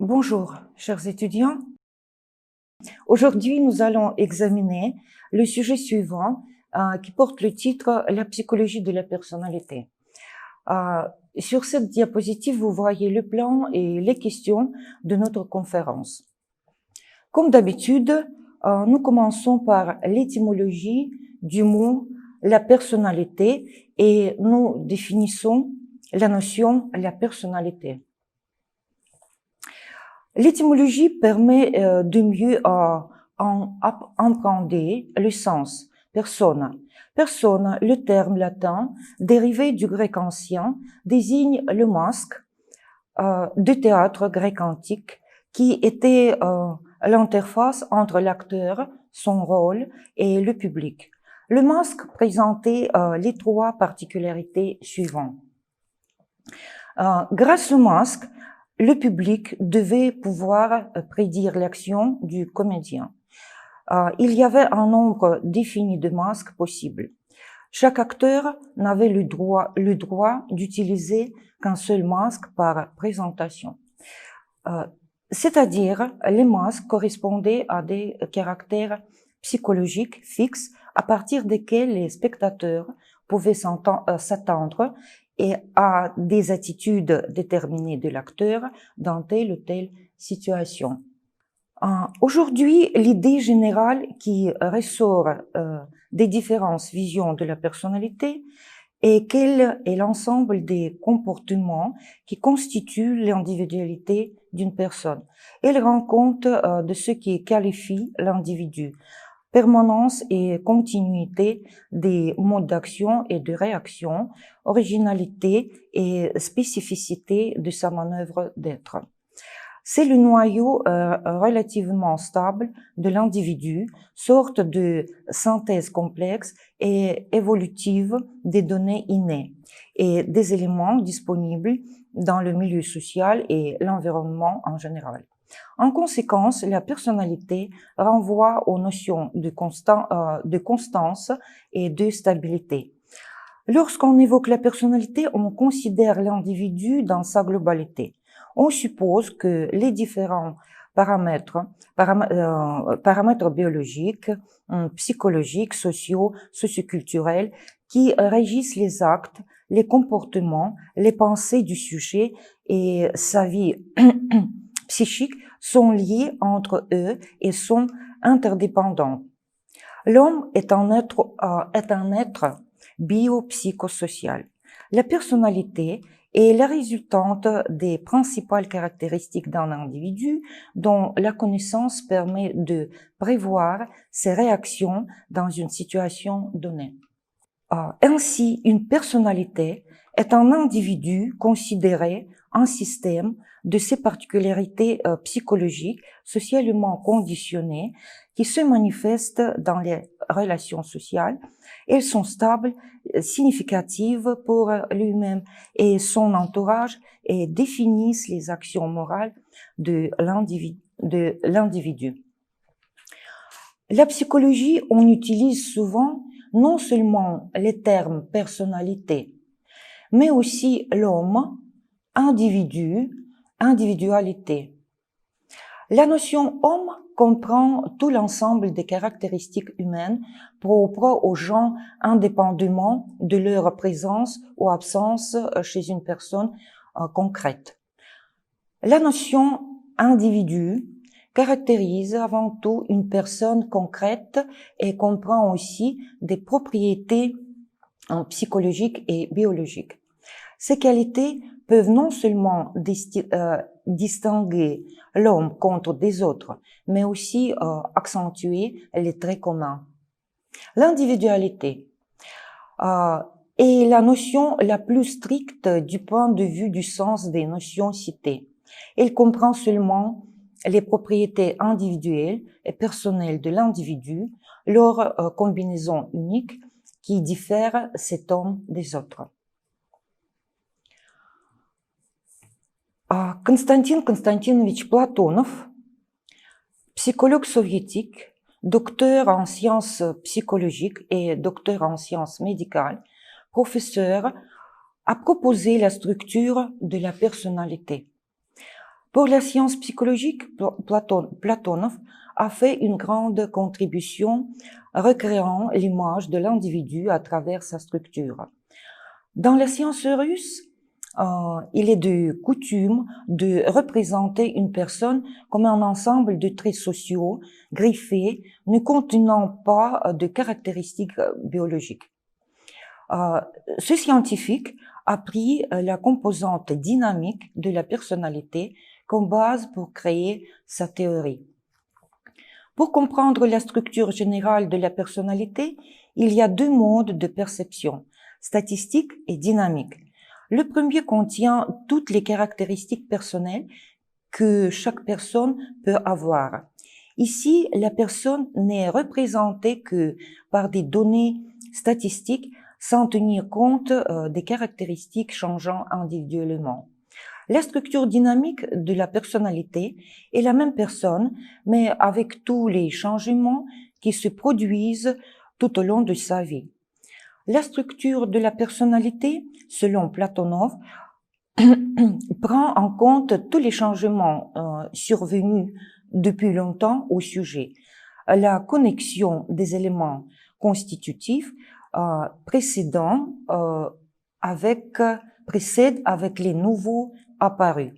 Bonjour, chers étudiants. Aujourd'hui, nous allons examiner le sujet suivant qui porte le titre « La psychologie de la personnalité ». Sur cette diapositive, vous voyez le plan et les questions de notre conférence. Comme d'habitude, nous commençons par l'étymologie du mot « la personnalité » et nous définissons la notion « la personnalité ». L'étymologie permet de mieux appréhender le sens persona. Persona, le terme latin dérivé du grec ancien, désigne le masque de théâtre grec antique qui était l'interface entre l'acteur, son rôle et le public. Le masque présentait les trois particularités suivantes. Grâce au masque, le public devait pouvoir prédire l'action du comédien. Il y avait un nombre défini de masques possibles. Chaque acteur n'avait le droit d'utiliser qu'un seul masque par présentation. C'est-à-dire, les masques correspondaient à des caractères psychologiques fixes à partir desquels les spectateurs pouvaient s'attendre et à des attitudes déterminées de l'acteur dans telle ou telle situation. Aujourd'hui, l'idée générale qui ressort des différentes visions de la personnalité est qu'elle est l'ensemble des comportements qui constituent l'individualité d'une personne. Elle rend compte de ce qui qualifie l'individu, permanence et continuité des modes d'action et de réaction, originalité et spécificité de sa manœuvre d'être. C'est le noyau relativement stable de l'individu, sorte de synthèse complexe et évolutive des données innées et des éléments disponibles dans le milieu social et l'environnement en général. En conséquence, la personnalité renvoie aux notions de constance et de stabilité. Lorsqu'on évoque la personnalité, on considère l'individu dans sa globalité. On suppose que les différents paramètres biologiques, psychologiques, sociaux, socioculturels, qui régissent les actes, les comportements, les pensées du sujet et sa vie psychiques sont liés entre eux et sont interdépendants. L'homme est un être biopsychosocial. La personnalité est la résultante des principales caractéristiques d'un individu dont la connaissance permet de prévoir ses réactions dans une situation donnée. Ainsi, une personnalité est un individu considéré un système de ses particularités psychologiques, socialement conditionnées, qui se manifestent dans les relations sociales. Elles sont stables, significatives pour lui-même et son entourage et définissent les actions morales de l'individu. La psychologie, on utilise souvent non seulement les termes personnalité, mais aussi l'homme, individu, individualité. La notion homme comprend tout l'ensemble des caractéristiques humaines propres aux gens indépendamment de leur présence ou absence chez une personne concrète. La notion individu caractérise avant tout une personne concrète et comprend aussi des propriétés psychologiques et biologiques. Ces qualités peuvent non seulement distinguer l'homme contre des autres, mais aussi accentuer les traits communs. L'individualité est la notion la plus stricte du point de vue du sens des notions citées. Elle comprend seulement les propriétés individuelles et personnelles de l'individu, leur combinaison unique qui diffère cet homme des autres. Константин Константинович Platonov, psychologue soviétique, docteur en sciences psychologiques et docteur en sciences médicales, professeur, a proposé la structure de la personnalité. Pour la science psychologique, Platonov a fait une grande contribution recréant l'image de l'individu à travers sa structure. Dans la science russe, il est de coutume de représenter une personne comme un ensemble de traits sociaux, griffés, ne contenant pas de caractéristiques biologiques. Ce scientifique a pris la composante dynamique de la personnalité comme base pour créer sa théorie. Pour comprendre la structure générale de la personnalité, il y a deux modes de perception, statistique et dynamique. Le premier contient toutes les caractéristiques personnelles que chaque personne peut avoir. Ici, la personne n'est représentée que par des données statistiques sans tenir compte des caractéristiques changeant individuellement. La structure dynamique de la personnalité est la même personne, mais avec tous les changements qui se produisent tout au long de sa vie. La structure de la personnalité, selon Platonov, prend en compte tous les changements survenus depuis longtemps au sujet. La connexion des éléments constitutifs précède avec les nouveaux apparus.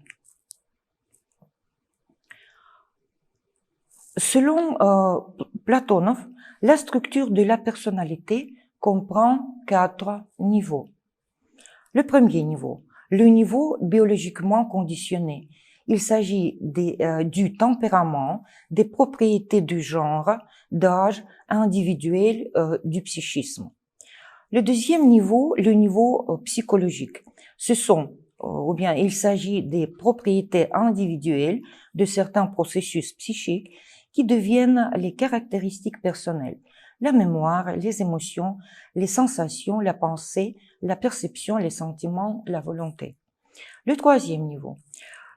Selon Platonov, la structure de la personnalité comprend 4 niveaux. Le premier niveau, le niveau biologiquement conditionné. Il s'agit du tempérament, des propriétés du genre, d'âge individuel, du psychisme. Le deuxième niveau, le niveau psychologique. Il s'agit des propriétés individuelles de certains processus psychiques qui deviennent les caractéristiques personnelles. La mémoire, les émotions, les sensations, la pensée, la perception, les sentiments, la volonté. Le troisième niveau,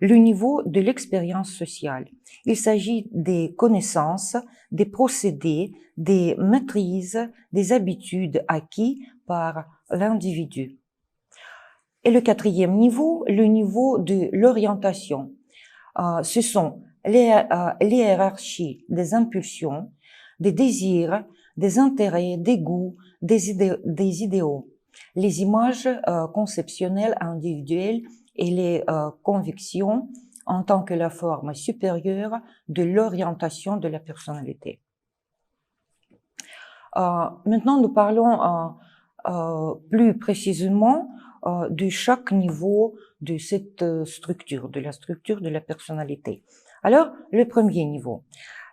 le niveau de l'expérience sociale. Il s'agit des connaissances, des procédés, des maîtrises, des habitudes acquises par l'individu. Et le quatrième niveau, le niveau de l'orientation. Ce sont les hiérarchies des impulsions, des désirs, des intérêts, des goûts, des idéaux, les images conceptionnelles individuelles et les convictions en tant que la forme supérieure de l'orientation de la personnalité. Maintenant, nous parlons plus précisément de chaque niveau de cette structure, de la structure de la personnalité. Alors, le premier niveau.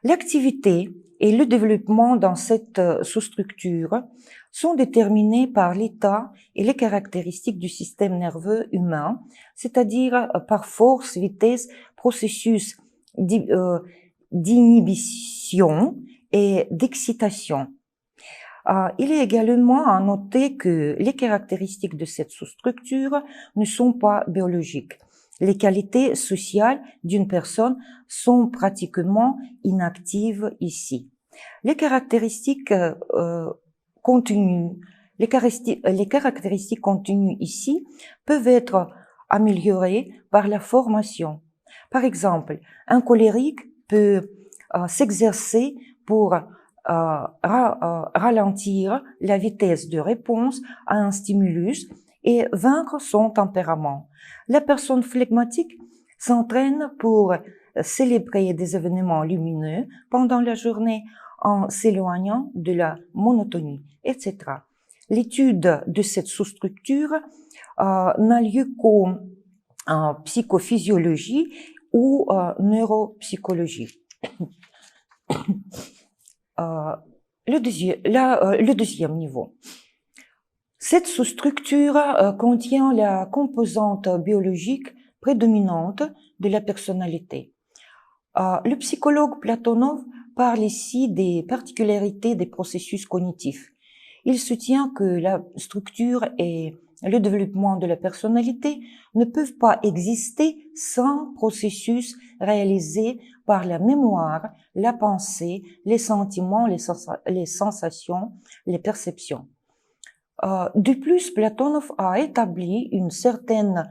L'activité et le développement dans cette sous-structure sont déterminés par l'état et les caractéristiques du système nerveux humain, c'est-à-dire par force, vitesse, processus d'inhibition et d'excitation. Il est également à noter que les caractéristiques de cette sous-structure ne sont pas biologiques. Les qualités sociales d'une personne sont pratiquement inactives ici. Les caractéristiques contenues ici peuvent être améliorées par la formation. Par exemple, un colérique peut s'exercer pour ralentir la vitesse de réponse à un stimulus et vaincre son tempérament. La personne flegmatique s'entraîne pour célébrer des événements lumineux pendant la journée en s'éloignant de la monotonie, etc. L'étude de cette sous-structure n'a lieu qu'en psychophysiologie ou neuropsychologie. Le deuxième niveau. Cette sous-structure contient la composante biologique prédominante de la personnalité. Le psychologue Platonov parle ici des particularités des processus cognitifs. Il soutient que la structure et le développement de la personnalité ne peuvent pas exister sans processus réalisés par la mémoire, la pensée, les sentiments, les sensations, les perceptions. De plus, Platonov a établi une certaine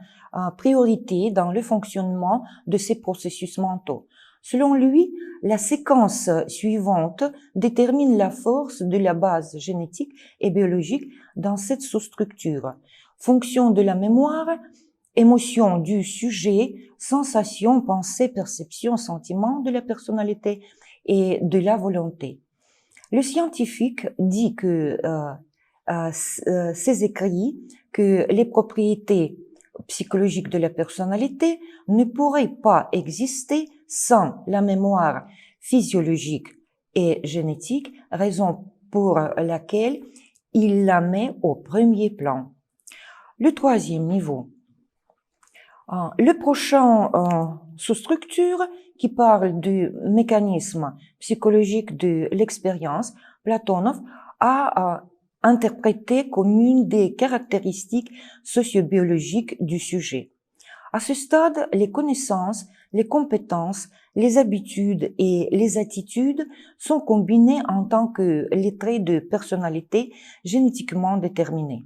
priorité dans le fonctionnement de ces processus mentaux. Selon lui, la séquence suivante détermine la force de la base génétique et biologique dans cette sous-structure. Fonction de la mémoire, émotion du sujet, sensation, pensée, perception, sentiment de la personnalité et de la volonté. Le scientifique dit que ses écrits que les propriétés psychologiques de la personnalité ne pourraient pas exister sans la mémoire physiologique et génétique, raison pour laquelle il la met au premier plan. Le troisième niveau. Le prochain sous-structure qui parle du mécanisme psychologique de l'expérience, Platonov a interprété comme une des caractéristiques sociobiologiques du sujet. À ce stade, les connaissances, les compétences, les habitudes et les attitudes sont combinées en tant que les traits de personnalité génétiquement déterminés.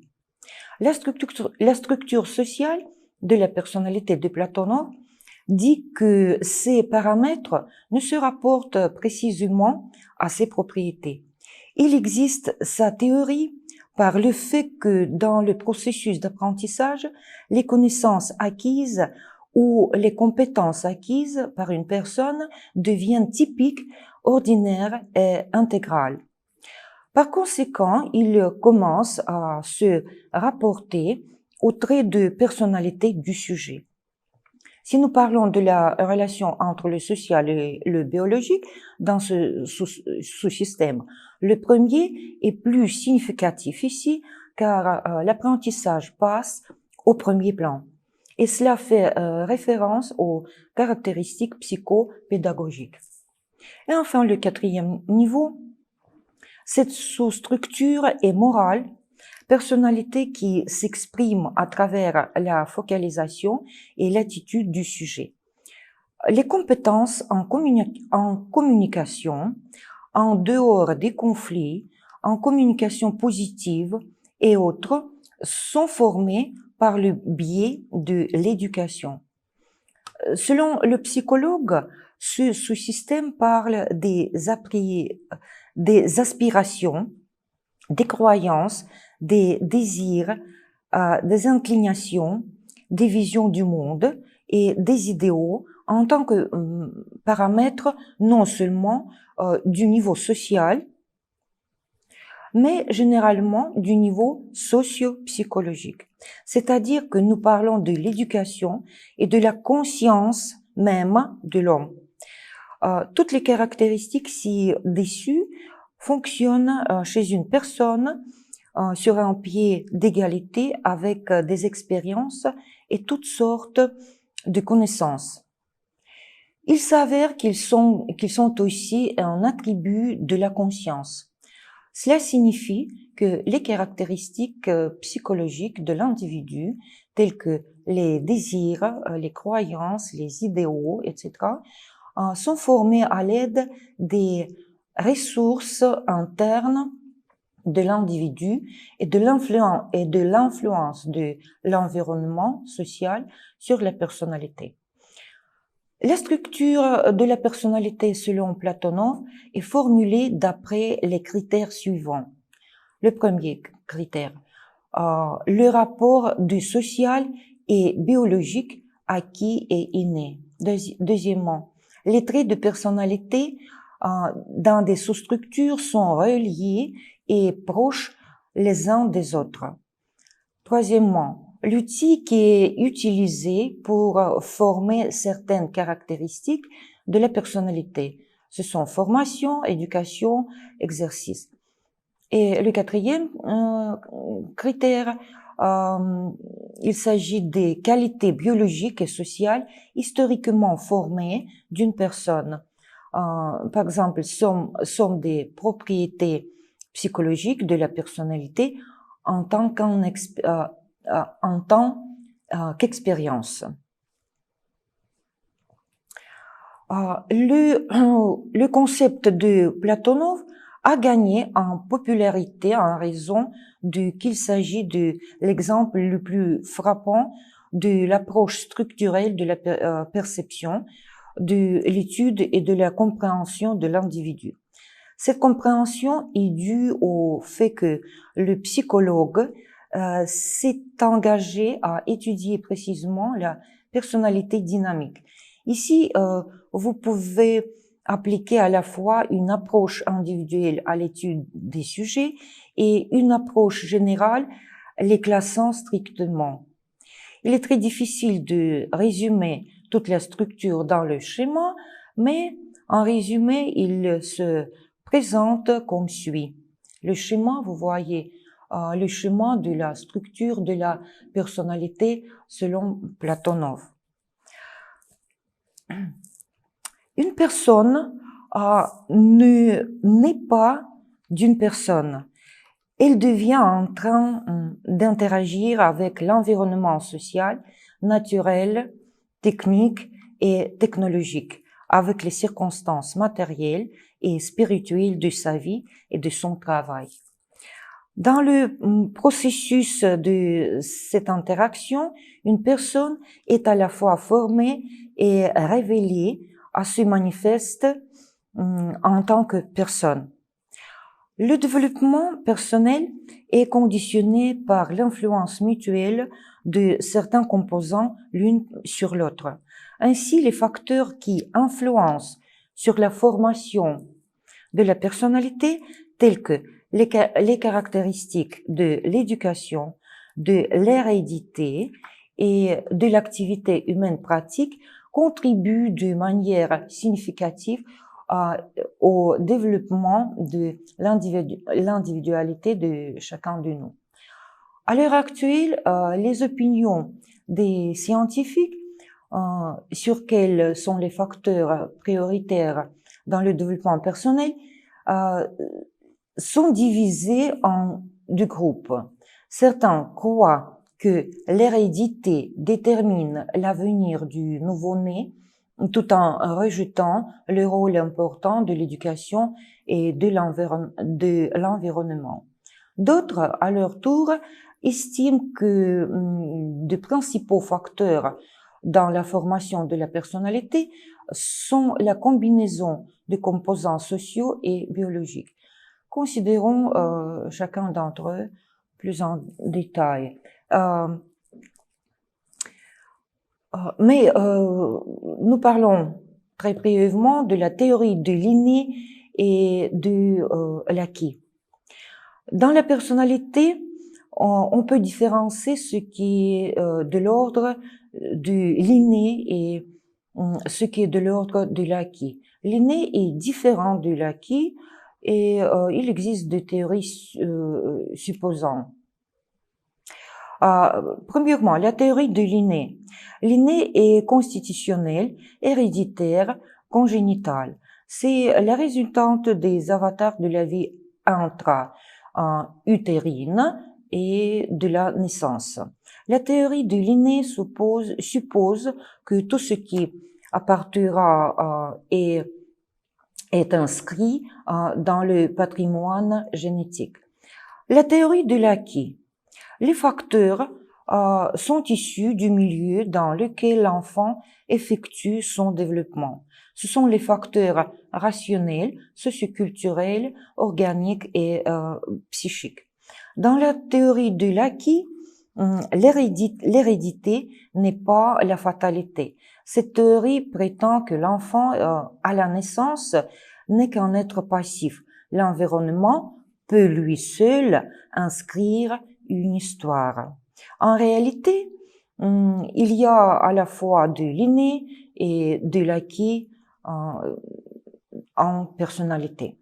La structure sociale de la personnalité de Platonov dit que ces paramètres ne se rapportent précisément à ses propriétés. Il existe sa théorie par le fait que dans le processus d'apprentissage, les connaissances acquises ou les compétences acquises par une personne deviennent typiques, ordinaires et intégrales. Par conséquent, il commence à se rapporter aux traits de personnalité du sujet. Si nous parlons de la relation entre le social et le biologique dans ce sous-système, le premier est plus significatif ici car l'apprentissage passe au premier plan. Et cela fait référence aux caractéristiques psychopédagogiques. Et enfin, le quatrième niveau, cette sous-structure est morale, personnalité qui s'exprime à travers la focalisation et l'attitude du sujet. Les compétences en communication, en dehors des conflits, en communication positive et autres sont formées par le biais de l'éducation. Selon le psychologue, ce sous-système parle des aspirations, des croyances, des désirs, des inclinations, des visions du monde et des idéaux en tant que paramètres non seulement du niveau social, mais généralement du niveau socio-psychologique. C'est-à-dire que nous parlons de l'éducation et de la conscience même de l'homme. Toutes les caractéristiques ci-dessus fonctionnent chez une personne sur un pied d'égalité avec des expériences et toutes sortes de connaissances. Il s'avère qu'ils sont aussi un attribut de la conscience. Cela signifie que les caractéristiques psychologiques de l'individu, telles que les désirs, les croyances, les idéaux, etc., sont formées à l'aide des ressources internes de l'individu et de l'influence de l'environnement social sur la personnalité. La structure de la personnalité selon Platonov est formulée d'après les critères suivants. Le premier critère, le rapport du social et biologique acquis et inné. Deuxièmement, les traits de personnalité dans des sous-structures sont reliés et proches les uns des autres. Troisièmement, l'outil qui est utilisé pour former certaines caractéristiques de la personnalité. Ce sont formation, éducation, exercice. Et le quatrième critère, il s'agit des qualités biologiques et sociales historiquement formées d'une personne. Par exemple, sont des propriétés psychologiques de la personnalité en tant qu'expérience. Le concept de Platonov a gagné en popularité en raison qu'il s'agit de l'exemple le plus frappant de l'approche structurelle de la perception, de l'étude et de la compréhension de l'individu. Cette compréhension est due au fait que le psychologue s'est engagé à étudier précisément la personnalité dynamique. Ici, vous pouvez appliquer à la fois une approche individuelle à l'étude des sujets et une approche générale, les classant strictement. Il est très difficile de résumer toute la structure dans le schéma, mais en résumé, il se présente comme suit. Le schéma, vous voyez, le schéma de la structure de la personnalité selon Platonov. Une personne ne naît pas d'une personne. Elle devient en train d'interagir avec l'environnement social, naturel, technique et technologique, avec les circonstances matérielles et spirituelles de sa vie et de son travail. Dans le processus de cette interaction, une personne est à la fois formée et révélée, se manifeste en tant que personne. Le développement personnel est conditionné par l'influence mutuelle de certains composants l'une sur l'autre. Ainsi, les facteurs qui influencent sur la formation de la personnalité, tels que les caractéristiques de l'éducation, de l'hérédité et de l'activité humaine pratique, contribuent de manière significative au développement de l'individualité de chacun de nous. À l'heure actuelle, les opinions des scientifiques sur quels sont les facteurs prioritaires dans le développement personnel sont divisées en deux groupes. Certains croient que l'hérédité détermine l'avenir du nouveau-né, tout en rejetant le rôle important de l'éducation et de l'environnement. D'autres, à leur tour, estiment que de principaux facteurs dans la formation de la personnalité sont la combinaison de composants sociaux et biologiques. Considérons chacun d'entre eux plus en détail. Mais nous parlons très brièvement de la théorie de l'inné et de l'acquis. Dans la personnalité, on peut différencier ce qui est de l'ordre de l'inné et ce qui est de l'ordre de l'acquis. L'inné est différent de l'acquis et il existe des théories supposant. Premièrement, la théorie de l'inné. L'inné est constitutionnel, héréditaire, congénital. C'est la résultante des avatars de la vie intra-utérine et de la naissance. La théorie de l'inné suppose que tout ce qui appartiendra est inscrit dans le patrimoine génétique. La théorie de l'acquis. Les facteurs sont issus du milieu dans lequel l'enfant effectue son développement. Ce sont les facteurs rationnels, socioculturels, organiques et psychiques. Dans la théorie de l'acquis, l'hérédité n'est pas la fatalité. Cette théorie prétend que l'enfant, à la naissance, n'est qu'un être passif. L'environnement peut lui seul inscrire une histoire. En réalité, il y a à la fois de l'inné et de l'acquis en personnalité.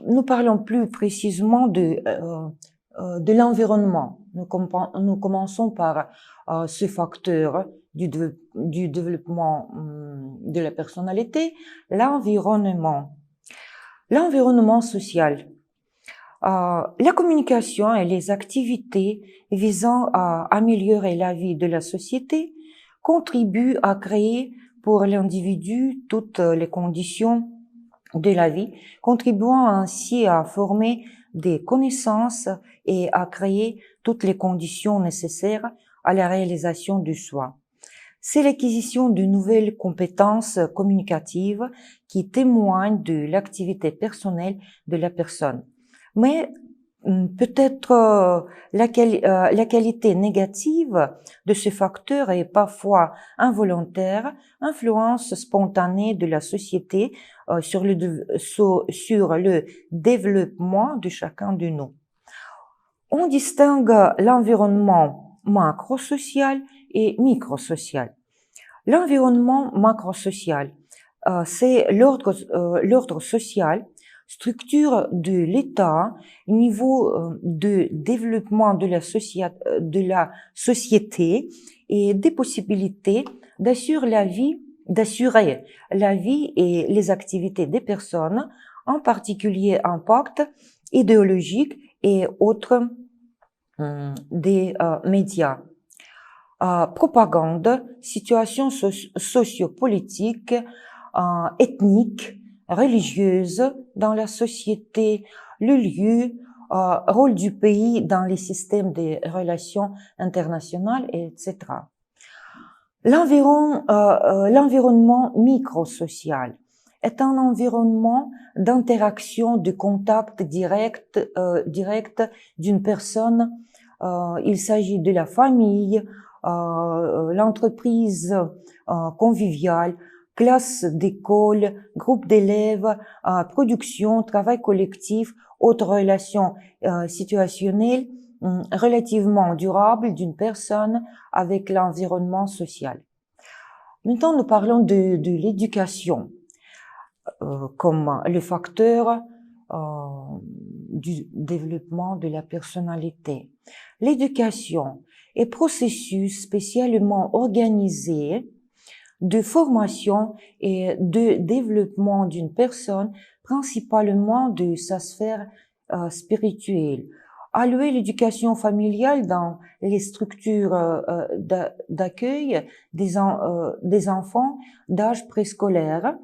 Nous parlons plus précisément de l'environnement. Nous commençons par ce facteur du développement de la personnalité, l'environnement. L'environnement social. La communication et les activités visant à améliorer la vie de la société contribuent à créer pour l'individu toutes les conditions de la vie, contribuant ainsi à former des connaissances et à créer toutes les conditions nécessaires à la réalisation du soi. C'est l'acquisition de nouvelles compétences communicatives qui témoignent de l'activité personnelle de la personne. Mais peut-être la qualité négative de ce facteur est parfois involontaire, influence spontanée de la société sur le développement de chacun de nous. On distingue l'environnement macrosocial et microsocial. L'environnement macrosocial, c'est l'ordre social, structure de l'État, niveau de développement de la société et des possibilités d'assurer la vie et les activités des personnes, en particulier impact idéologique et autres des médias. Propagande, situation sociopolitique, ethnique, religieuse dans la société, le lieu, rôle du pays dans les systèmes des relations internationales, etc. L'environnement microsocial est un environnement d'interaction, de contact direct d'une personne. Il s'agit de la famille, l'entreprise conviviale, classe d'école, groupe d'élèves, production, travail collectif, autres relations situationnelles relativement durables d'une personne avec l'environnement social. Maintenant, nous parlons de l'éducation comme le facteur du développement de la personnalité. L'éducation est processus spécialement organisé de formation et de développement d'une personne, principalement de sa sphère spirituelle. Allouer l'éducation familiale dans les structures d'accueil des enfants d'âge préscolaire,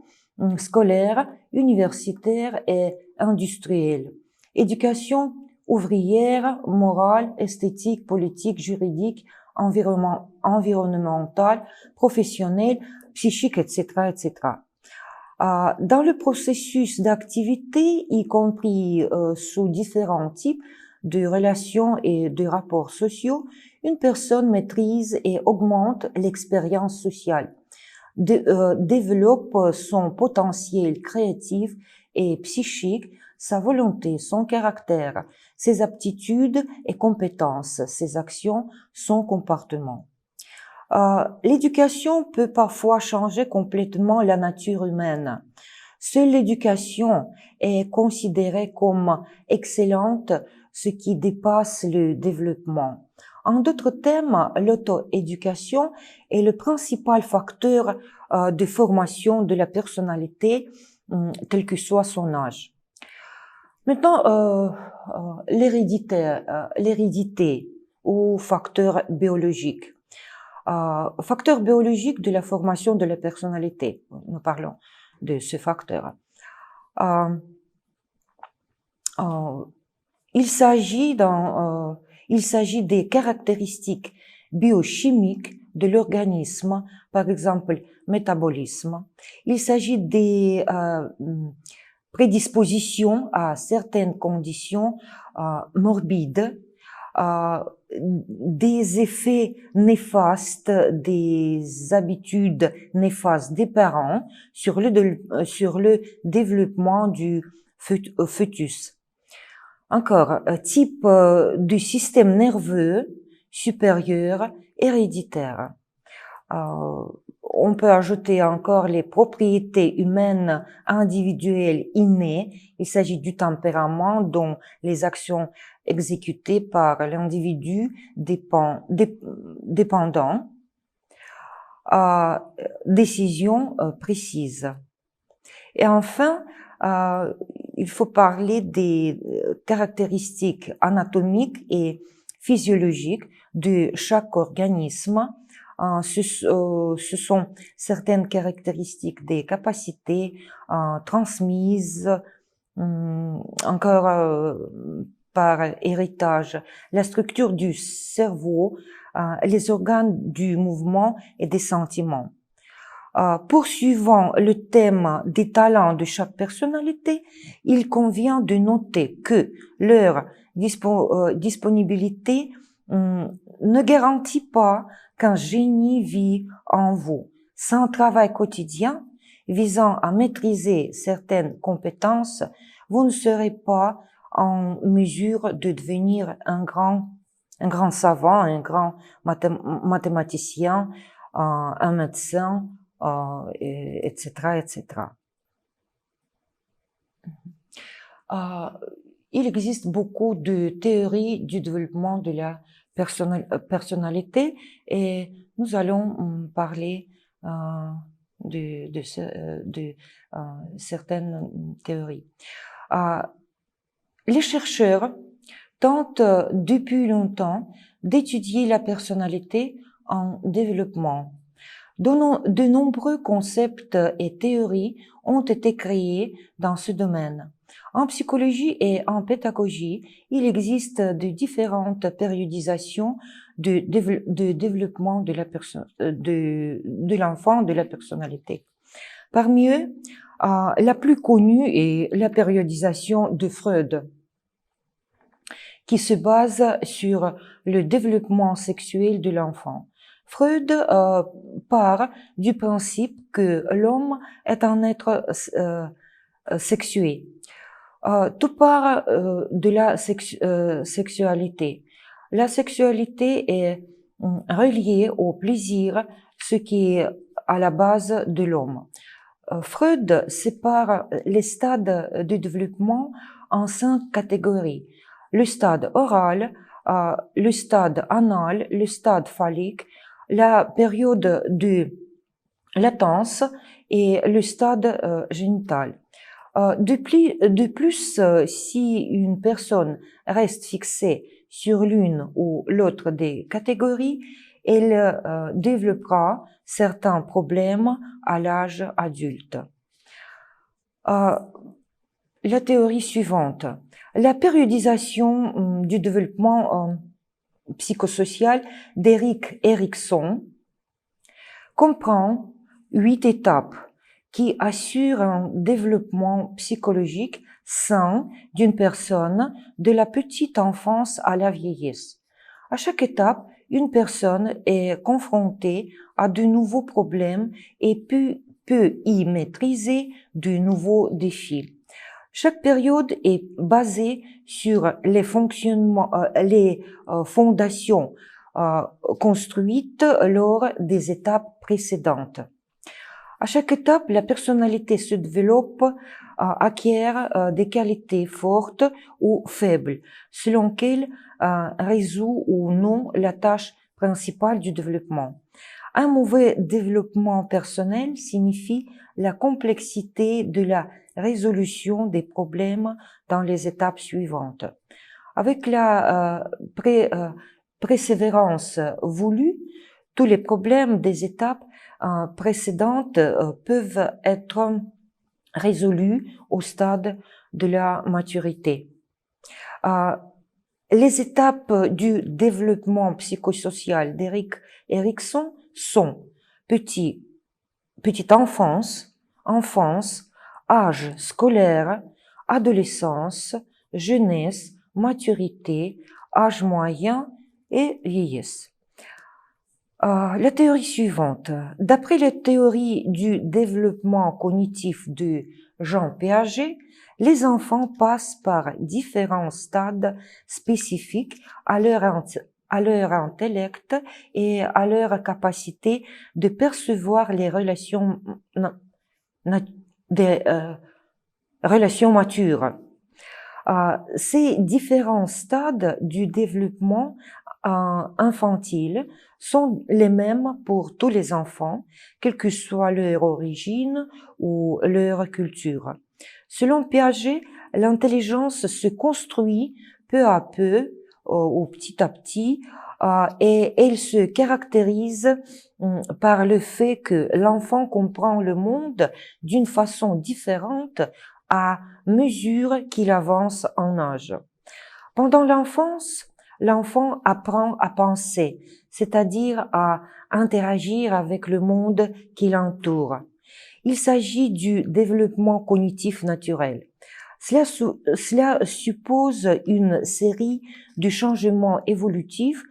scolaire, universitaire et industriel. Éducation ouvrière, morale, esthétique, politique, juridique, environnementale, professionnelle, psychique, etc., etc. Dans le processus d'activité, y compris sous différents types de relations et de rapports sociaux, une personne maîtrise et augmente l'expérience sociale, développe son potentiel créatif et psychique, sa volonté, son caractère, ses aptitudes et compétences, ses actions, son comportement. L'éducation peut parfois changer complètement la nature humaine. Seule l'éducation est considérée comme excellente, ce qui dépasse le développement. En d'autres termes, l'auto-éducation est le principal facteur de formation de la personnalité, quel que soit son âge. Maintenant, l'hérédité ou facteur biologique. Facteur biologique de la formation de la personnalité. Nous parlons de ce facteur. Il s'agit des caractéristiques biochimiques de l'organisme, par exemple métabolisme. Il s'agit des prédispositions à certaines conditions morbides, des effets néfastes, des habitudes néfastes des parents sur le développement du fœtus. Encore, type du système nerveux supérieur héréditaire. On peut ajouter encore les propriétés humaines individuelles innées. Il s'agit du tempérament dont les actions exécutées par l'individu dépendant décisions précises. Et enfin, il faut parler des caractéristiques anatomiques et physiologiques de chaque organisme. Ce sont certaines caractéristiques des capacités transmises encore par héritage. La structure du cerveau, les organes du mouvement et des sentiments. Poursuivant le thème des talents de chaque personnalité, il convient de noter que leur disponibilité ne garantit pas qu'un génie vit en vous. Sans travail quotidien visant à maîtriser certaines compétences, vous ne serez pas en mesure de devenir un grand savant, un grand mathématicien, un médecin, etc., etc. Il existe beaucoup de théories du développement de la personnalité et nous allons parler de certaines théories. Les chercheurs tentent depuis longtemps d'étudier la personnalité en développement. De nombreux concepts et théories ont été créés dans ce domaine. En psychologie et en pédagogie, il existe de différentes périodisations de développement de l'enfant, de la personnalité. Parmi eux, la plus connue est la périodisation de Freud, qui se base sur le développement sexuel de l'enfant. Freud part du principe que l'homme est un être sexué. Tout part de la sexualité. La sexualité est reliée au plaisir, ce qui est à la base de l'homme. Freud sépare les stades de développement en 5 catégories. Le stade oral, le stade anal, le stade phallique, la période de latence et le stade génital. De plus, si une personne reste fixée sur l'une ou l'autre des catégories, elle développera certains problèmes à l'âge adulte. La théorie suivante. La périodisation du développement psychosocial d'Erik Erikson comprend 8 étapes qui assurent un développement psychologique sain d'une personne de la petite enfance à la vieillesse. À chaque étape, une personne est confrontée à de nouveaux problèmes et peut y maîtriser de nouveaux défis. Chaque période est basée sur les fondations construites lors des étapes précédentes. À chaque étape, la personnalité se développe, acquiert des qualités fortes ou faibles, selon qu'elle résout ou non la tâche principale du développement. Un mauvais développement personnel signifie la complexité de la résolution des problèmes dans les étapes suivantes. Avec la persévérance voulue, tous les problèmes des étapes précédentes peuvent être résolus au stade de la maturité. Les étapes du développement psychosocial d'Erik Erikson sont petite enfance, âge scolaire, adolescence, jeunesse, maturité, âge moyen et vieillesse. La théorie suivante. D'après la théorie du développement cognitif de Jean Piaget, les enfants passent par différents stades spécifiques à leur intellect et à leur capacité de percevoir les relations matures. Ces différents stades du développement infantile sont les mêmes pour tous les enfants, quelle que soit leur origine ou leur culture. Selon Piaget, l'intelligence se construit peu à peu ou petit à petit et elle se caractérise par le fait que l'enfant comprend le monde d'une façon différente à mesure qu'il avance en âge. Pendant l'enfance, l'enfant apprend à penser, c'est-à-dire à interagir avec le monde qui l'entoure. Il s'agit du développement cognitif naturel. Cela suppose une série de changements évolutifs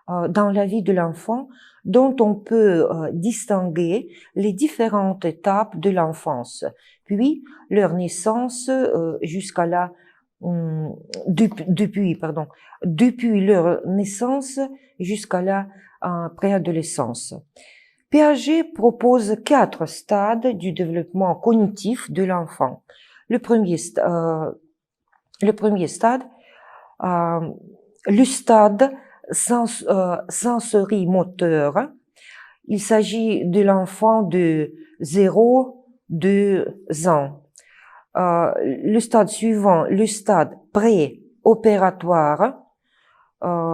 dans la vie de l'enfant dont on peut distinguer les différentes étapes de l'enfance, puis leur naissance jusqu'à la depuis leur naissance jusqu'à la préadolescence. Piaget propose 4 stades du développement cognitif de l'enfant. Le premier stade, le stade sensorimoteur. Il s'agit de l'enfant de 0-2 ans. Le stade suivant, le stade pré-opératoire,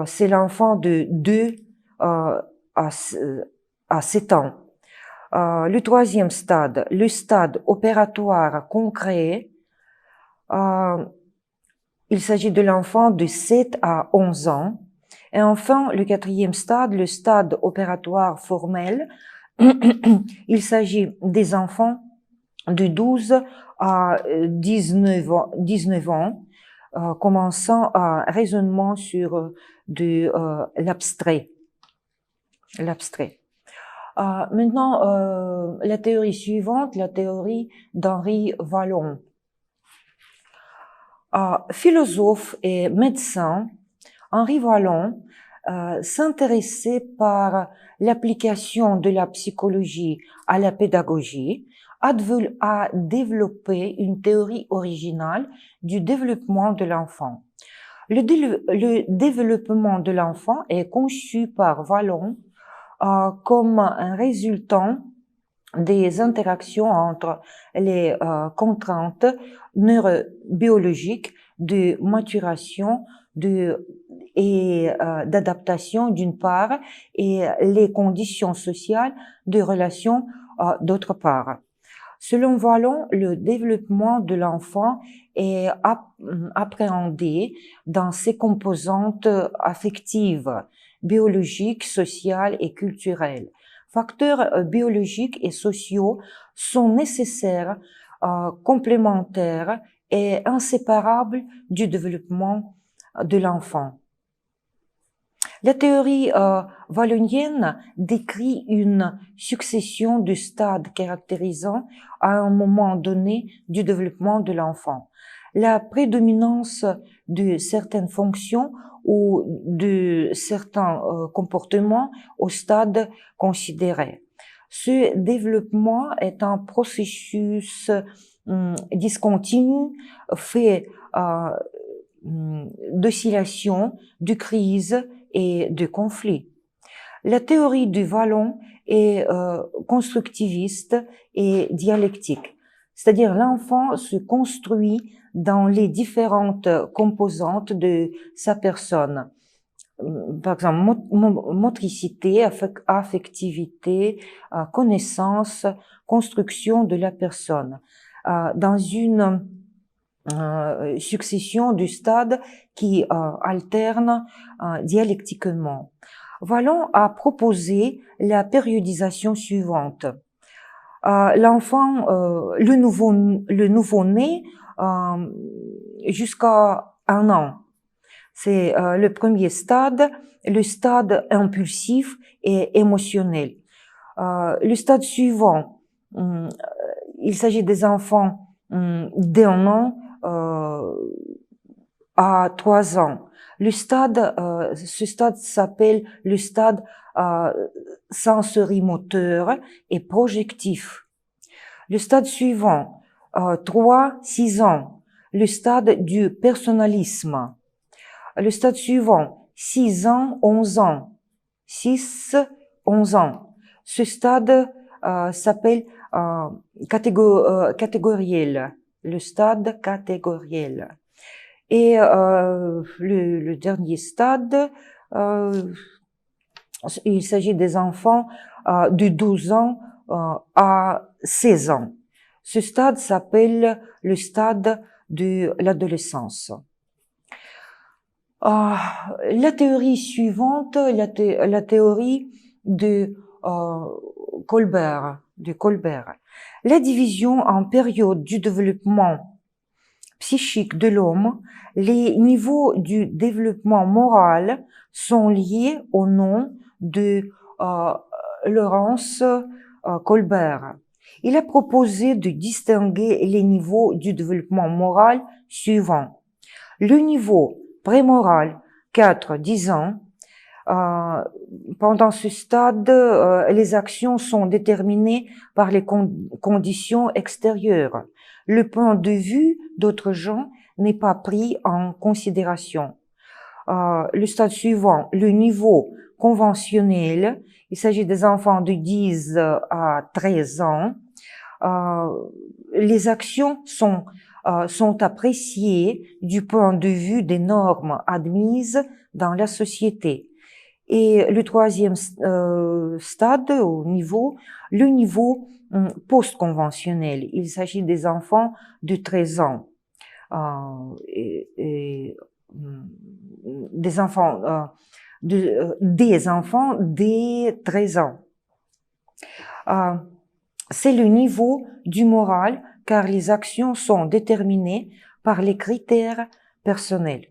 c'est l'enfant de 2 à 7 ans. Le troisième stade, le stade opératoire concret, il s'agit de l'enfant de 7 à 11 ans. Et enfin, le quatrième stade, le stade opératoire formel, il s'agit des enfants de 12 à 19 ans, commençant un raisonnement sur l'abstrait. Maintenant, la théorie suivante, la théorie d'Henri Wallon. Philosophe et médecin, Henri Wallon s'intéressait par l'application de la psychologie à la pédagogie, a développé une théorie originale du développement de l'enfant. Le développement de l'enfant est conçu par Wallon comme un résultant des interactions entre les contraintes neurobiologiques de maturation et d'adaptation d'une part et les conditions sociales de relation d'autre part. Selon Wallon, le développement de l'enfant est appréhendé dans ses composantes affectives, biologiques, sociales et culturelles. Facteurs biologiques et sociaux sont nécessaires, complémentaires et inséparables du développement de l'enfant. La théorie wallonienne décrit une succession de stades caractérisant à un moment donné du développement de l'enfant. La prédominance de certaines fonctions ou de certains comportements au stade considéré. Ce développement est un processus discontinu fait d'oscillation, de crise et de conflit. La théorie de Wallon est constructiviste et dialectique, c'est-à-dire l'enfant se construit dans les différentes composantes de sa personne. Par exemple, motricité, affectivité, connaissance, construction de la personne. Dans une succession de stades qui alternent dialectiquement. Wallon a proposé la périodisation suivante. L'enfant, le nouveau-né jusqu'à 1 an. C'est le premier stade, le stade impulsif et émotionnel. Le stade suivant, il s'agit des enfants d'1 an à 3 ans. Ce stade s'appelle le stade sensorimoteur et projectif. Le stade suivant, 3-6 ans, le stade du personnalisme. Le stade suivant, 6 ans, 11 ans. 6-11 ans. Ce stade s'appelle catégoriel, le stade catégoriel. Et le dernier stade, il s'agit des enfants de 12 ans à 16 ans. Ce stade s'appelle le stade de l'adolescence. La théorie suivante, la théorie de Colbert. La division en période du développement psychique de l'homme, les niveaux du développement moral sont liés au nom de Laurence Colbert. Il a proposé de distinguer les niveaux du développement moral suivants. Le niveau prémoral, 4-10 ans. Pendant ce stade, les actions sont déterminées par les conditions extérieures. Le point de vue d'autres gens n'est pas pris en considération. Le stade suivant, le niveau conventionnel, il s'agit des enfants de 10 à 13 ans. Les actions sont appréciées du point de vue des normes admises dans la société. Et le troisième stade au niveau, le niveau post-conventionnel. Il s'agit des enfants de 13 ans. Des enfants des 13 ans. C'est le niveau du moral car les actions sont déterminées par les critères personnels.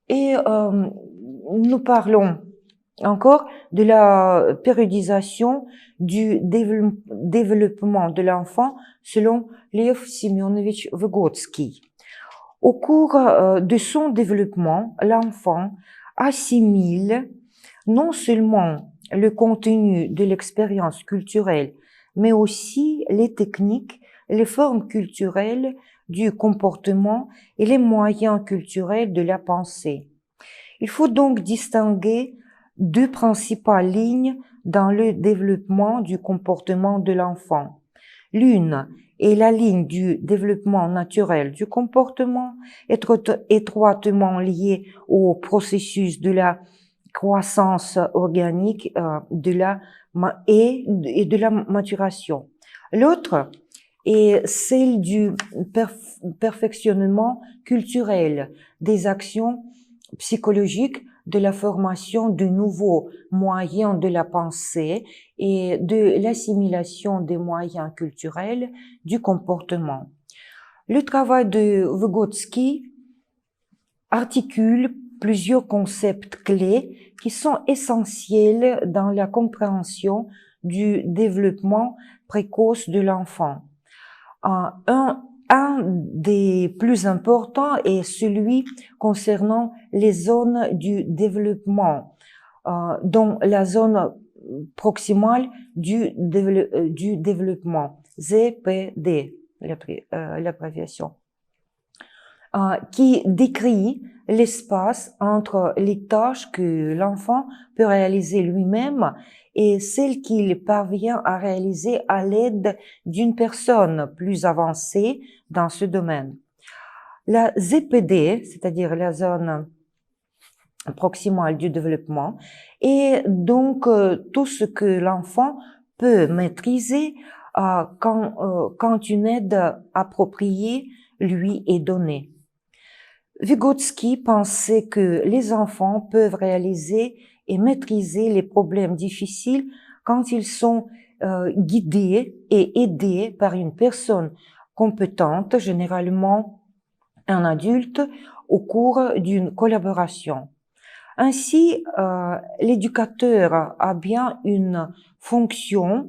Et nous parlons encore de la périodisation du développement de l'enfant selon Lev Semyonovich Vygotsky. Au cours de son développement, l'enfant assimile non seulement le contenu de l'expérience culturelle, mais aussi les techniques, les formes culturelles du comportement et les moyens culturels de la pensée. Il faut donc distinguer deux principales lignes dans le développement du comportement de l'enfant. L'une est la ligne du développement naturel du comportement, étroitement liée au processus de la croissance organique et de la maturation. L'autre est celle du perfectionnement culturel des actions psychologiques, de la formation de nouveaux moyens de la pensée et de l'assimilation des moyens culturels du comportement. Le travail de Vygotsky articule plusieurs concepts clés qui sont essentiels dans la compréhension du développement précoce de l'enfant. Un des plus importants est celui concernant les zones du développement, dont la zone proximale du développement, ZPD, l'abréviation, qui décrit l'espace entre les tâches que l'enfant peut réaliser lui-même et celles qu'il parvient à réaliser à l'aide d'une personne plus avancée dans ce domaine. La ZPD, c'est-à-dire la zone proximale du développement, est donc tout ce que l'enfant peut maîtriser quand une aide appropriée lui est donnée. Vygotsky pensait que les enfants peuvent réaliser et maîtriser les problèmes difficiles quand ils sont guidés et aidés par une personne compétente, généralement un adulte, au cours d'une collaboration. Ainsi, l'éducateur a bien une fonction,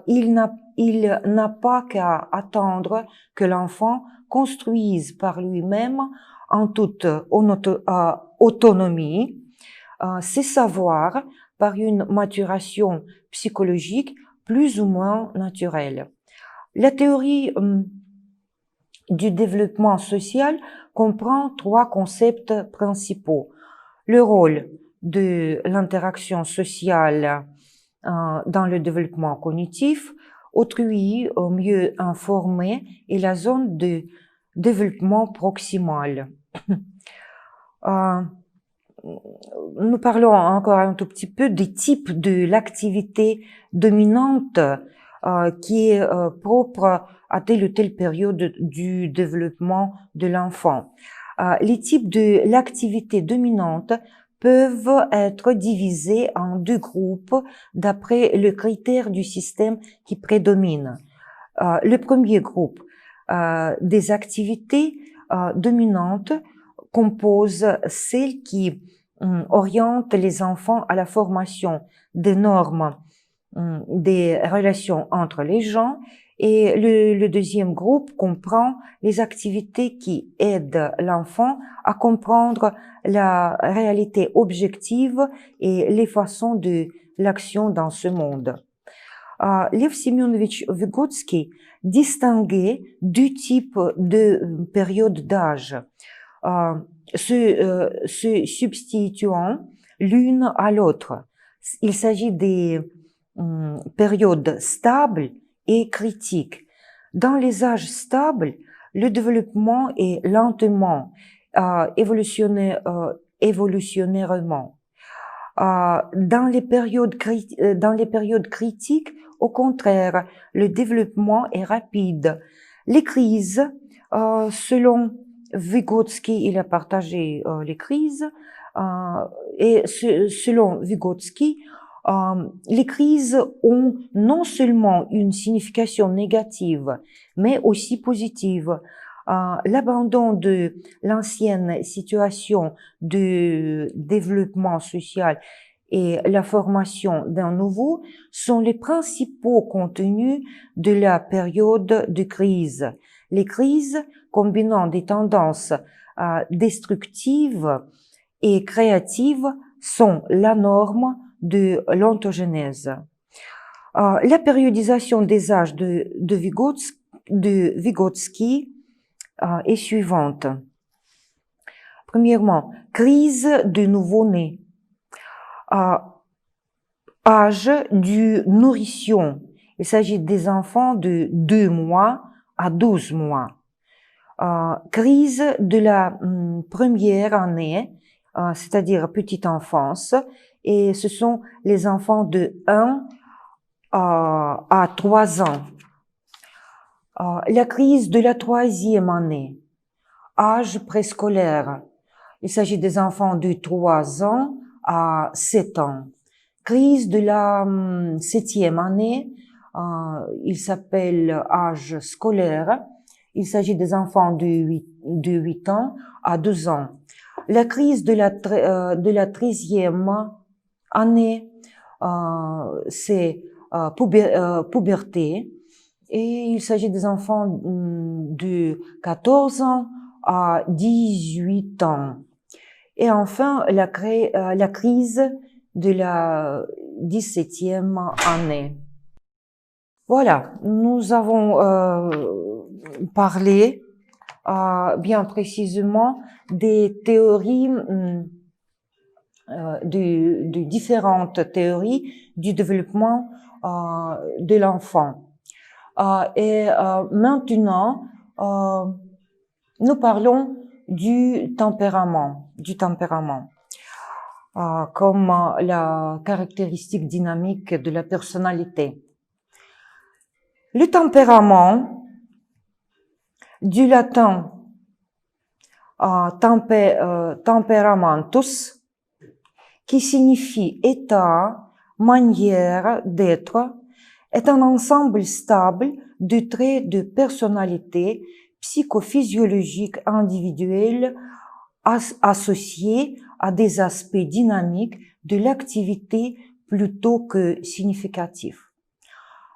il n'a pas qu'à attendre que l'enfant construise par lui-même en toute autonomie ses savoirs par une maturation psychologique plus ou moins naturelle. La théorie du développement social comprend trois concepts principaux. Le rôle de l'interaction sociale dans le développement cognitif, autrui mieux informé et la zone de développement proximal. Nous parlons encore un tout petit peu des types de l'activité dominante qui est propre à telle ou telle période du développement de l'enfant. Les types de l'activité dominante peuvent être divisés en deux groupes d'après le critère du système qui prédomine. Le premier groupe des activités dominantes compose celles qui orientent les enfants à la formation des normes, des relations entre les gens, et le deuxième groupe comprend les activités qui aident l'enfant à comprendre la réalité objective et les façons de l'action dans ce monde. Lev Semyonovitch Vygotsky distinguait deux types de périodes d'âge, se substituant l'une à l'autre. Il s'agit des périodes stables et critiques. Dans les âges stables, le développement est lentement évolutionnairement. Dans les périodes critiques, au contraire, le développement est rapide. Les crises, selon Vygotsky, il a partagé les crises, et selon Vygotsky, les crises ont non seulement une signification négative, mais aussi positive. L'abandon de l'ancienne situation de développement social et la formation d'un nouveau sont les principaux contenus de la période de crise. Les crises combinant des tendances destructives et créatives sont la norme de l'ontogenèse. La périodisation des âges de Vygotsky est suivante. Premièrement, crise de nouveau-né. Âge du nourrisson. Il s'agit des enfants de 2 mois à 12 mois. Crise de la première année, c'est-à-dire petite enfance, et ce sont les enfants de 1 à 3 ans. La crise de la 3e année, âge préscolaire. Il s'agit des enfants de 3 ans à 7 ans. Crise de la 7e année, il s'appelle âge scolaire. Il s'agit des enfants de 8 ans à 2 ans. La crise de la 13e année, c'est puberté. Et il s'agit des enfants de 14 ans à 18 ans. Et enfin, la crise de la 17e année. Voilà, nous avons parlé bien précisément des théories, de différentes théories du développement de l'enfant. Et maintenant, nous parlons du tempérament, comme la caractéristique dynamique de la personnalité. Le tempérament, du latin temperamentus, qui signifie état, manière d'être, est un ensemble stable de traits de personnalité psychophysiologiques individuels associés à des aspects dynamiques de l'activité plutôt que significatifs.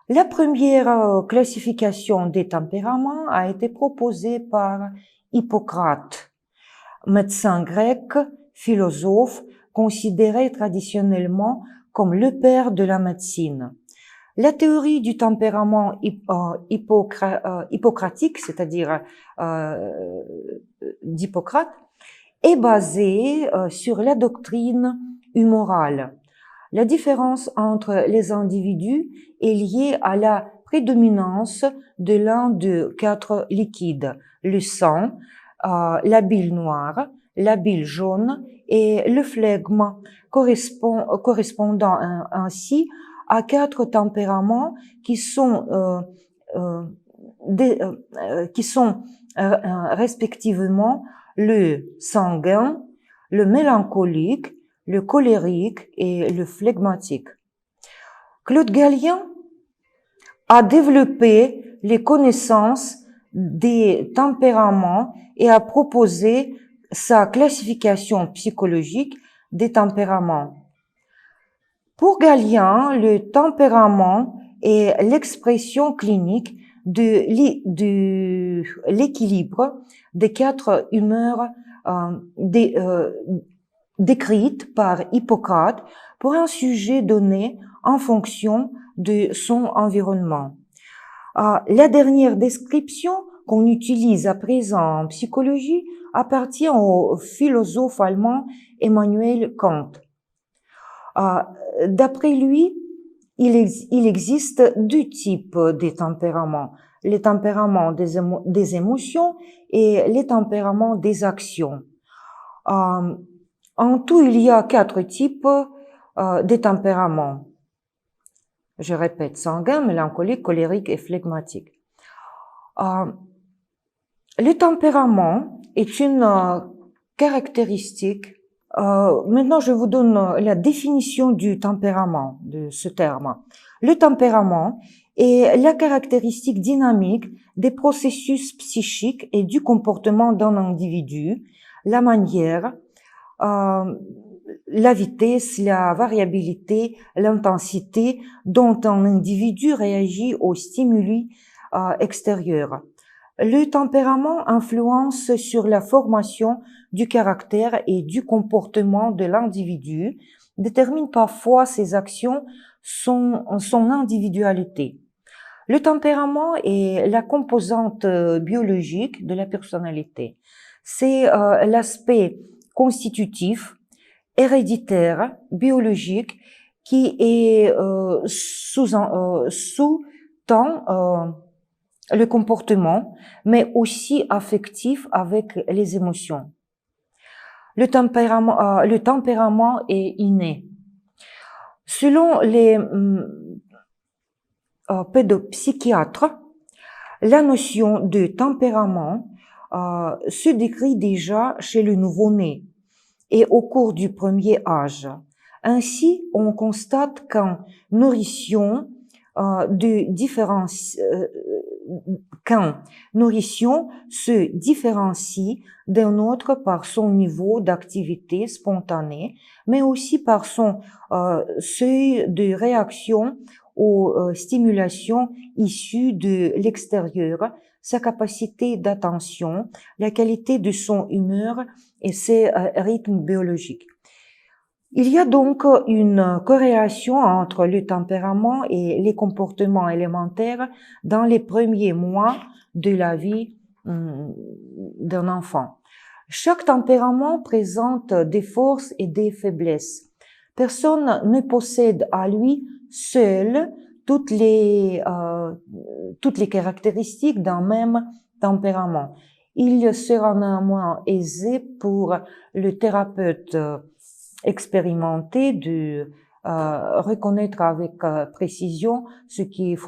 La première classification des tempéraments a été proposée par Hippocrate, médecin grec, philosophe, considéré traditionnellement comme le père de la médecine. La théorie du tempérament hippocratique, c'est-à-dire d'Hippocrate, est basée sur la doctrine humorale. La différence entre les individus est liée à la prédominance de l'un de 4 liquides, le sang, la bile noire, la bile jaune et le flegme, correspondant ainsi à 4 tempéraments qui sont respectivement le sanguin, le mélancolique, le colérique et le flegmatique. Claude Gallien a développé les connaissances des tempéraments et a proposé sa classification psychologique des tempéraments. Pour Gallien, le tempérament est l'expression clinique de l'équilibre des 4 humeurs décrites par Hippocrate pour un sujet donné en fonction de son environnement. La dernière description qu'on utilise à présent en psychologie appartient au philosophe allemand Emmanuel Kant. D'après lui, il existe 2 types de tempéraments, les tempéraments des émotions et les tempéraments des actions. En tout, il y a 4 types de tempéraments. Je répète, sanguin, mélancolique, colérique et flegmatique. Le tempérament est une caractéristique. Maintenant, je vous donne la définition du tempérament, de ce terme. Le tempérament est la caractéristique dynamique des processus psychiques et du comportement d'un individu, la manière, la vitesse, la variabilité, l'intensité dont un individu réagit aux stimuli extérieurs. Le tempérament influence sur la formation du caractère et du comportement de l'individu, détermine parfois ses actions, son individualité. Le tempérament est la composante biologique de la personnalité. C'est l'aspect constitutif, héréditaire, biologique, qui est sous-tend le comportement, mais aussi affectif avec les émotions. Le tempérament est inné. Selon les pédopsychiatres, la notion de tempérament se décrit déjà chez le nouveau-né et au cours du premier âge. Ainsi, on constate qu'un nourrisson se différencie d'un autre par son niveau d'activité spontanée, mais aussi par son seuil de réaction aux stimulations issues de l'extérieur, sa capacité d'attention, la qualité de son humeur et ses rythmes biologiques. Il y a donc une corrélation entre le tempérament et les comportements élémentaires dans les premiers mois de la vie d'un enfant. Chaque tempérament présente des forces et des faiblesses. Personne ne possède à lui seul toutes les caractéristiques d'un même tempérament. Il sera néanmoins aisé pour le thérapeute expérimenté de reconnaître avec précision ce qui est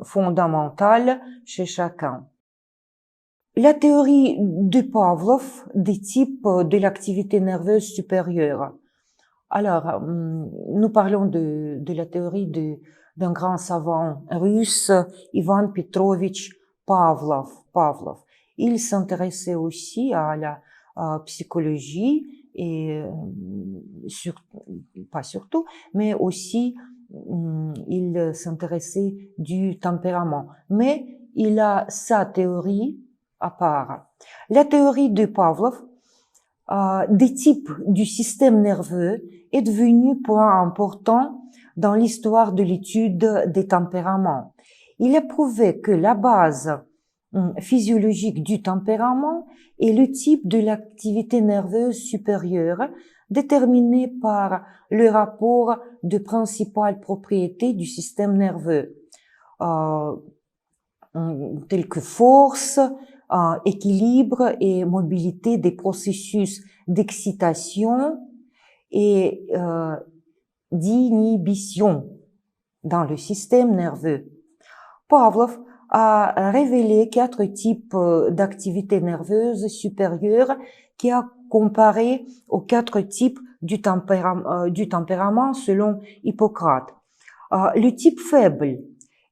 fondamental chez chacun. La théorie de Pavlov des types de l'activité nerveuse supérieure. Alors, nous parlons de la théorie d'un grand savant russe, Ivan Petrovitch Pavlov. Il s'intéressait aussi à la psychologie et pas surtout, mais aussi il s'intéressait du tempérament. Mais il a sa théorie à part. La théorie de Pavlov des types du système nerveux est devenue point important dans l'histoire de l'étude des tempéraments. Il a prouvé que la base physiologique du tempérament est le type de l'activité nerveuse supérieure déterminé par le rapport de principales propriétés du système nerveux, telles que force, équilibre et mobilité des processus d'excitation et d'inhibition dans le système nerveux. Pavlov a révélé 4 types d'activités nerveuses supérieures qui a comparé aux 4 types du tempérament selon Hippocrate. Le type faible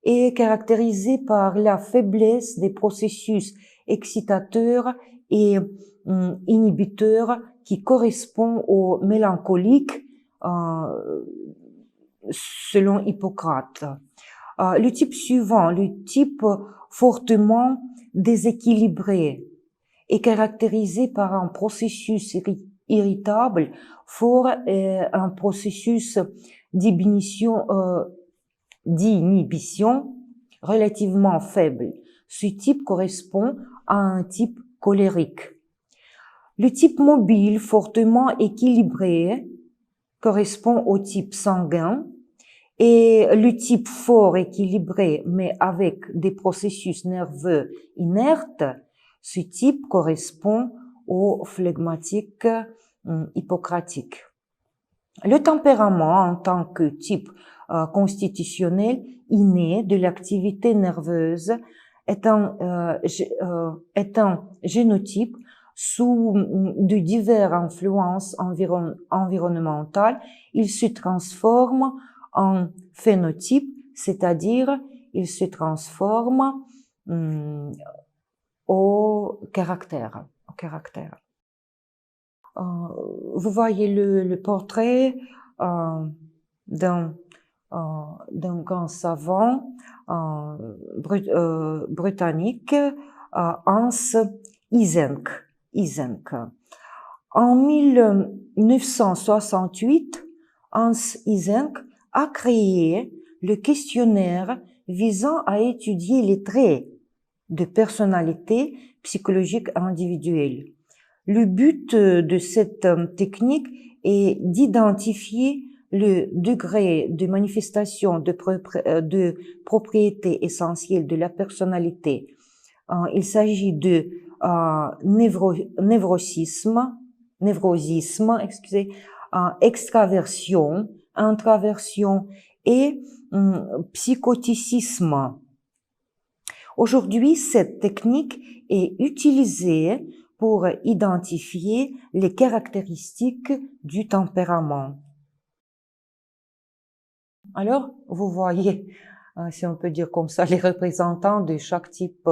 est caractérisé par la faiblesse des processus excitateurs et inhibiteurs qui correspond au mélancolique selon Hippocrate. Le type suivant, le type fortement déséquilibré, est caractérisé par un processus irritable fort et un processus d'inhibition relativement faible. Ce type correspond à un type colérique. Le type mobile fortement équilibré correspond au type sanguin et le type fort équilibré mais avec des processus nerveux inertes, ce type correspond au phlegmatique hippocratique. Le tempérament en tant que type constitutionnel inné de l'activité nerveuse est un génotype sous de diverses influences environnementales. Il se transforme en phénotype, c'est-à-dire il se transforme au caractère. Vous voyez le portrait d'un grand savant britannique, Hans Eysenck. En 1968, Hans Eysenck a créé le questionnaire visant à étudier les traits de personnalité psychologique individuelle. Le but de cette technique est d'identifier le degré de manifestation de propriétés essentielles de la personnalité. Il s'agit de névrosisme, extraversion, introversion et psychoticisme. Aujourd'hui, cette technique est utilisée pour identifier les caractéristiques du tempérament. Alors, vous voyez, si on peut dire comme ça, les représentants de chaque type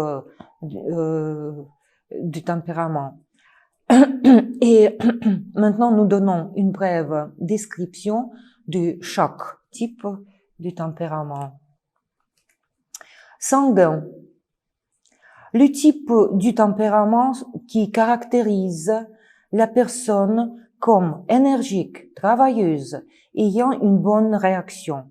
du tempérament. Et maintenant, nous donnons une brève description de chaque type du tempérament. Sanguin. Le type du tempérament qui caractérise la personne comme énergique, travailleuse, ayant une bonne réaction.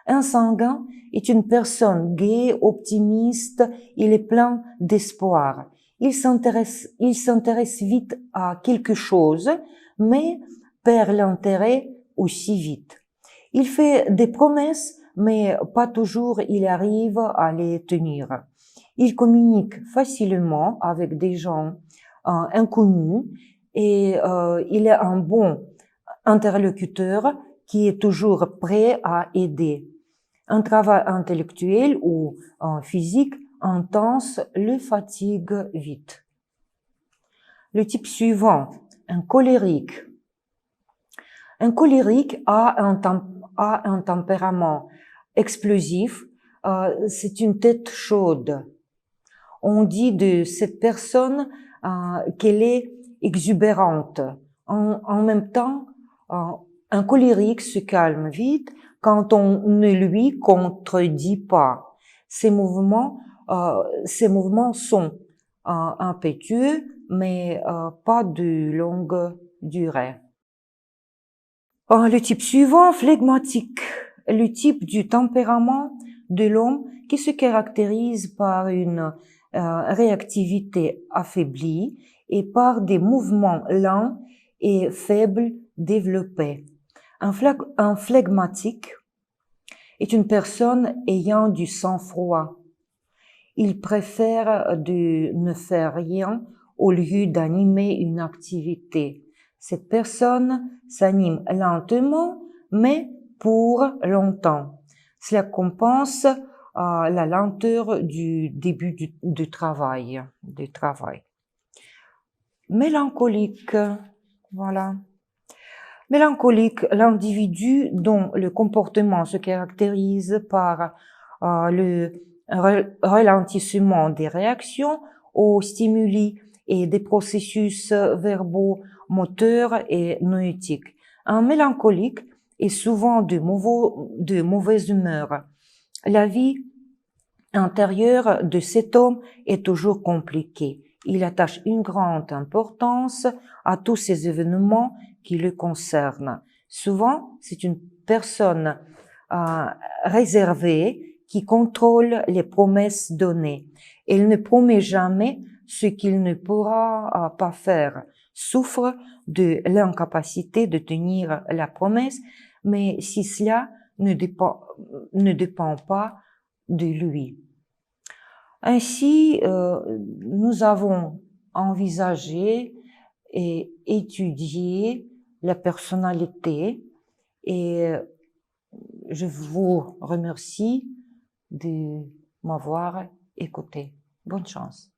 Un sanguin est une personne gaie, optimiste, il est plein d'espoir. Il s'intéresse vite à quelque chose, mais perd l'intérêt aussi vite. Il fait des promesses, mais pas toujours il arrive à les tenir. Il communique facilement avec des gens inconnus et il est un bon interlocuteur qui est toujours prêt à aider. Un travail intellectuel ou physique intense le fatigue vite. Le type suivant, un colérique. Un colérique a un tempérament explosif, c'est une tête chaude. On dit de cette personne qu'elle est exubérante. En même temps, un colérique se calme vite quand on ne lui contredit pas. Ses mouvements sont impétueux, mais pas de longue durée. Le type suivant, phlegmatique. Le type du tempérament de l'homme qui se caractérise par une réactivité affaiblie et par des mouvements lents et faibles développés. Un phlegmatique est une personne ayant du sang-froid. Il préfère de ne faire rien au lieu d'animer une activité. Cette personne s'anime lentement, mais pour longtemps. Cela compense la lenteur du début du travail. Mélancolique, voilà. Mélancolique, l'individu dont le comportement se caractérise par le ralentissement des réactions aux stimuli et des processus verbaux, moteurs et noétiques. Un mélancolique est souvent de mauvaise humeur. La vie intérieure de cet homme est toujours compliquée. Il attache une grande importance à tous ces événements qui le concernent. Souvent, c'est une personne réservée qui contrôle les promesses données. Il ne promet jamais ce qu'il ne pourra pas faire, souffre de l'incapacité de tenir la promesse, mais si cela ne dépend pas de lui. Ainsi, nous avons envisagé et étudié la personnalité et je vous remercie de m'avoir écouté. Bonne chance.